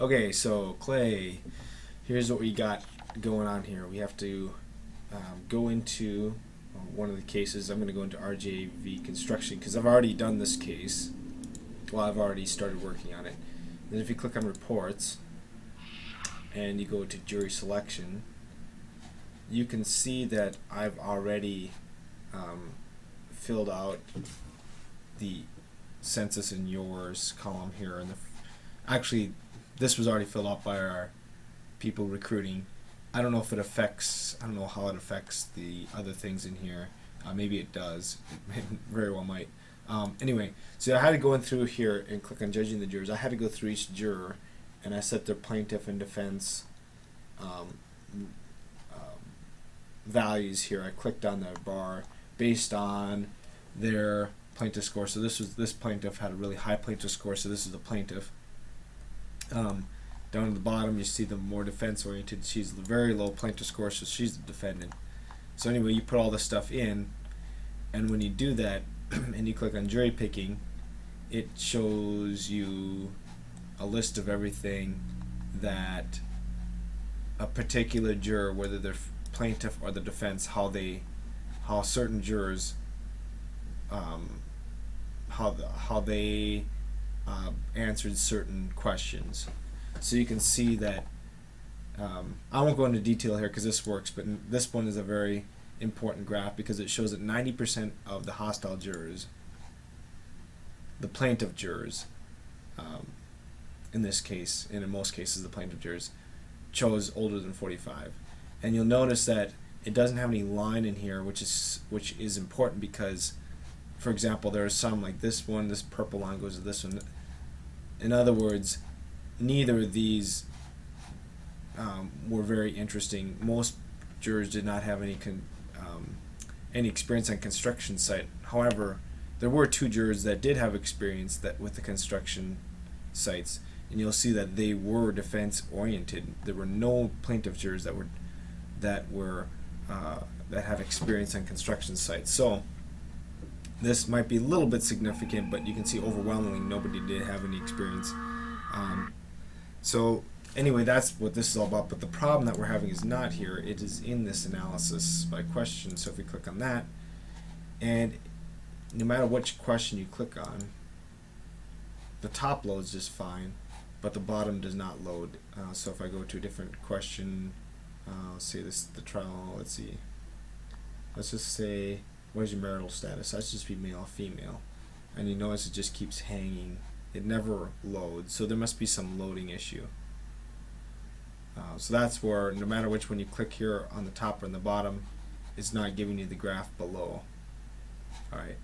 Okay, so Clay, here's what we got going on here. We have to go into one of the cases. I'm going to go into RJV construction because I've already done this case. Well, I've already started working on it. Then if you click on reports and you go to jury selection, you can see that I've already filled out the census in yours column here. And actually, this was already filled out by our people recruiting. I don't know if it affects, I don't know how it affects the other things in here. Maybe it does. It very well might. Anyway, so I had to go in through here and click on judging the jurors. I had to go through each juror, and I set their plaintiff and defense values here. I clicked on the bar based on their plaintiff score. So this plaintiff had a really high plaintiff score, so this is the plaintiff. Down at the bottom you see the more defense oriented. She's the very low plaintiff score, so she's the defendant. So anyway, you put all this stuff in, and when you do that and you click on jury picking, it shows you a list of everything that a particular juror, whether they're plaintiff or the defense, how certain jurors how they answered certain questions. So you can see that I won't go into detail here because this works, but this one is a very important graph because it shows that 90% of the hostile jurors, the plaintiff jurors, in this case, and in most cases the plaintiff jurors, chose older than 45. And you'll notice that it doesn't have any line in here, which is important because, for example, there are some like this one, this purple line goes to this one. In other words, neither of these were very interesting. Most jurors did not have any experience on construction site. However, there were two jurors that did have experience with the construction sites, and you'll see that they were defense oriented. There were no plaintiff jurors that have experience on construction sites. So this might be a little bit significant, but you can see overwhelmingly nobody did have any experience. So anyway, that's what this is all about. But the problem that we're having is not here. It is in this analysis by question. So if we click on that, and no matter which question you click on, the top loads just fine, but the bottom does not load. So if I go to a different question, say the trial, let's see. Let's just say, what is your marital status? Let's just be male or female. And you notice it just keeps hanging. It never loads, so there must be some loading issue. So that's where no matter which one you click here on the top or on the bottom, it's not giving you the graph below. Alright.